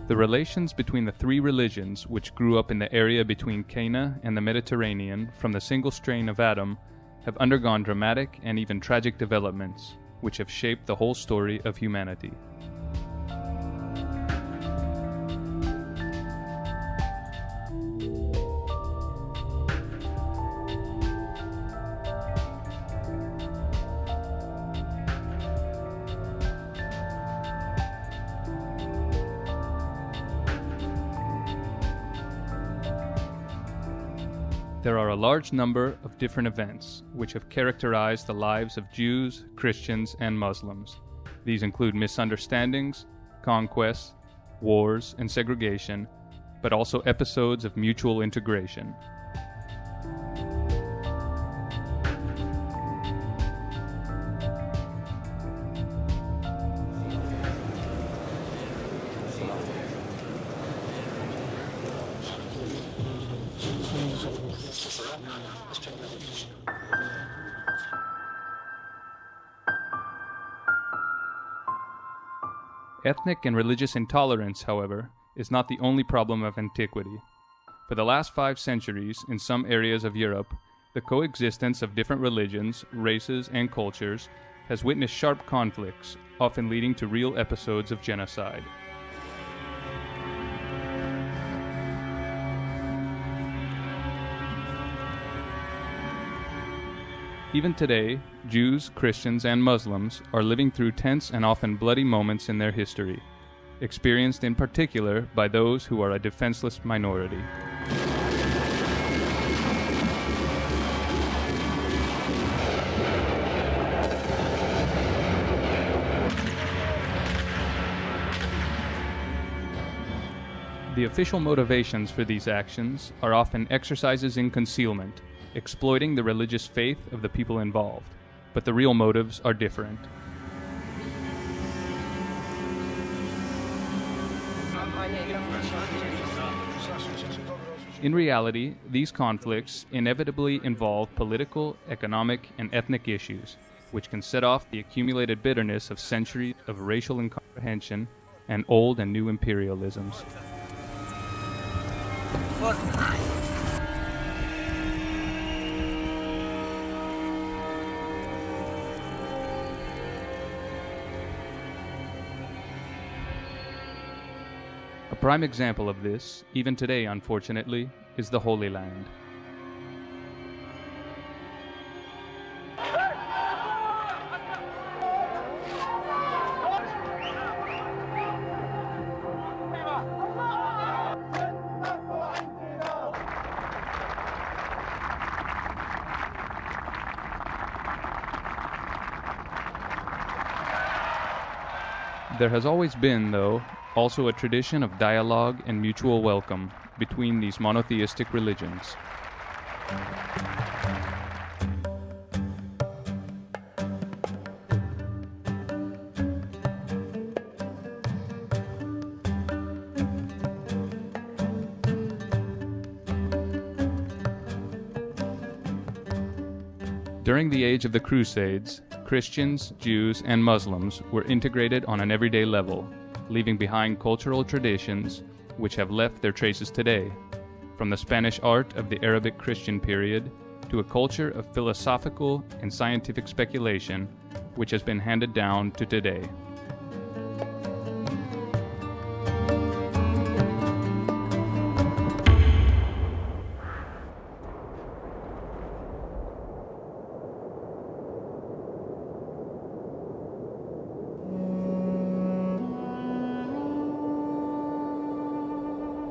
The relations between the three religions which grew up in the area between Cana and the Mediterranean from the single strain of Adam have undergone dramatic and even tragic developments, which have shaped the whole story of humanity. There are a large number of different events which have characterized the lives of Jews, Christians, and Muslims. These include misunderstandings, conquests, wars, and segregation, but also episodes of mutual integration. Ethnic and religious intolerance, however, is not the only problem of antiquity. For the last 5 centuries, in some areas of Europe, the coexistence of different religions, races, and cultures has witnessed sharp conflicts, often leading to real episodes of genocide. Even today, Jews, Christians, and Muslims are living through tense and often bloody moments in their history, experienced in particular by those who are a defenseless minority. The official motivations for these actions are often exercises in concealment, exploiting the religious faith of the people involved, but the real motives are different. In reality, these conflicts inevitably involve political, economic, and ethnic issues, which can set off the accumulated bitterness of centuries of racial incomprehension and old and new imperialisms. A prime example of this, even today unfortunately, is the Holy Land. There has always been, though, also a tradition of dialogue and mutual welcome between these monotheistic religions. During the age of the Crusades, Christians, Jews, and Muslims were integrated on an everyday level, leaving behind cultural traditions which have left their traces today, from the Spanish art of the Arabic Christian period to a culture of philosophical and scientific speculation which has been handed down to today.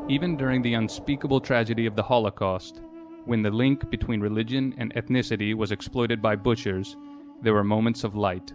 Even during the unspeakable tragedy of the Holocaust, when the link between religion and ethnicity was exploited by butchers, there were moments of light.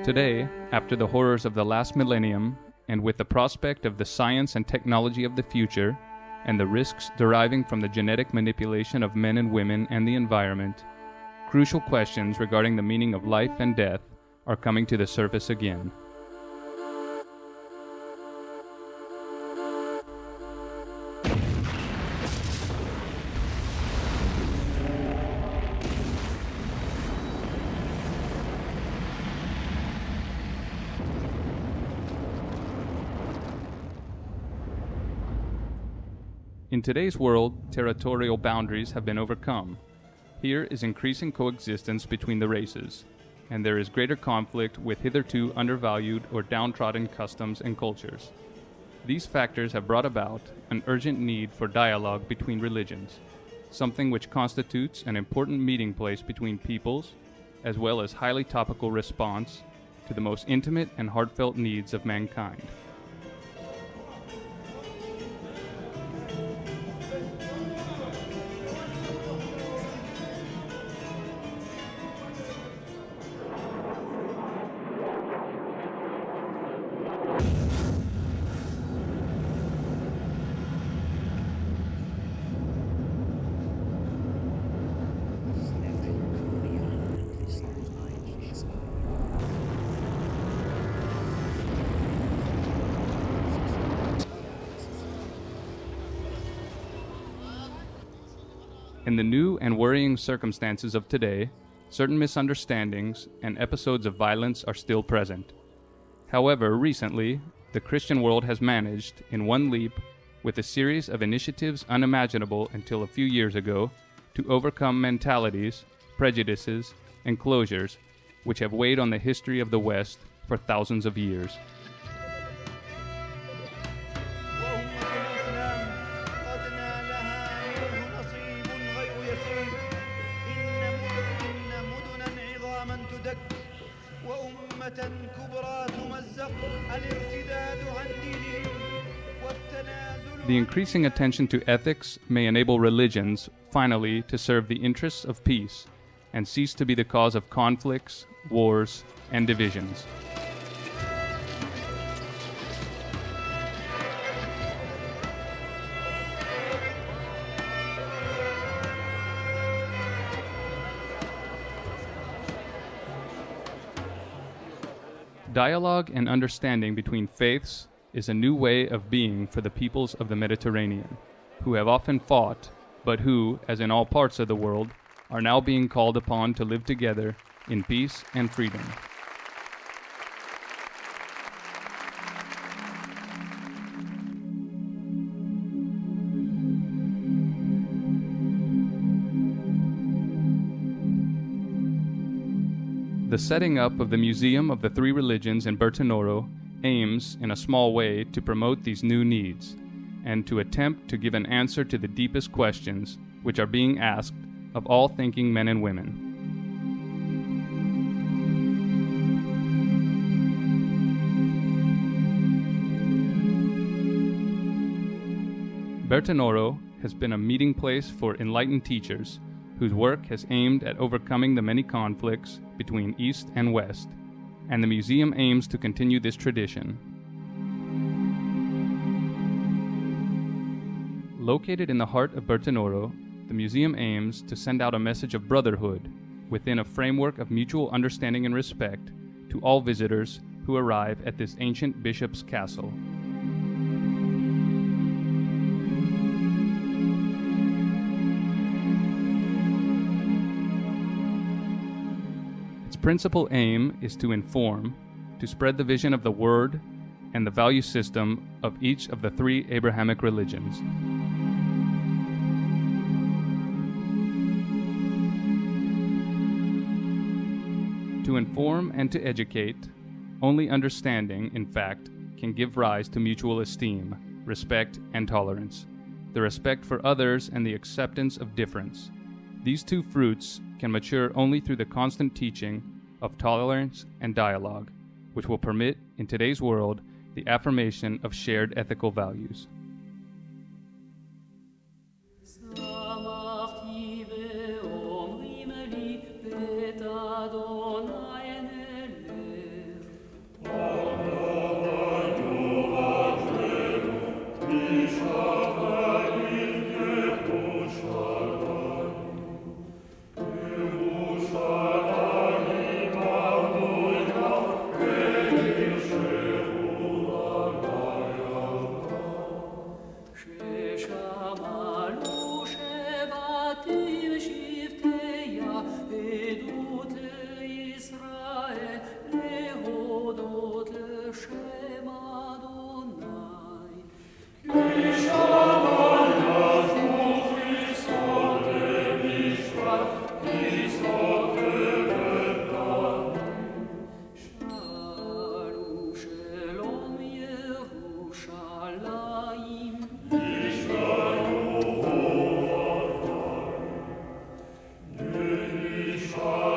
Today, after the horrors of the last millennium, and with the prospect of the science and technology of the future, and the risks deriving from the genetic manipulation of men and women and the environment, crucial questions regarding the meaning of life and death are coming to the surface again. In today's world, territorial boundaries have been overcome. Here is increasing coexistence between the races, and there is greater conflict with hitherto undervalued or downtrodden customs and cultures. These factors have brought about an urgent need for dialogue between religions, something which constitutes an important meeting place between peoples, as well as highly topical response to the most intimate and heartfelt needs of mankind. In the new and worrying circumstances of today, certain misunderstandings and episodes of violence are still present. However, recently, the Christian world has managed, in one leap, with a series of initiatives unimaginable until a few years ago, to overcome mentalities, prejudices, and closures which have weighed on the history of the West for thousands of years. The increasing attention to ethics may enable religions, finally, to serve the interests of peace and cease to be the cause of conflicts, wars, and divisions. Dialogue and understanding between faiths is a new way of being for the peoples of the Mediterranean, who have often fought, but who, as in all parts of the world, are now being called upon to live together in peace and freedom. The setting up of the Museum of the Three Religions in Bertinoro aims, in a small way, to promote these new needs, and to attempt to give an answer to the deepest questions which are being asked of all thinking men and women. Bertinoro has been a meeting place for enlightened teachers whose work has aimed at overcoming the many conflicts between East and West, and the museum aims to continue this tradition. Located in the heart of Bertinoro, the museum aims to send out a message of brotherhood within a framework of mutual understanding and respect to all visitors who arrive at this ancient bishop's castle. Its principal aim is to inform, to spread the vision of the Word and the value system of each of the three Abrahamic religions. To inform and to educate, only understanding, in fact, can give rise to mutual esteem, respect, and tolerance, the respect for others and the acceptance of difference. These two fruits can mature only through the constant teaching of tolerance and dialogue, which will permit, in today's world, the affirmation of shared ethical values. Shine.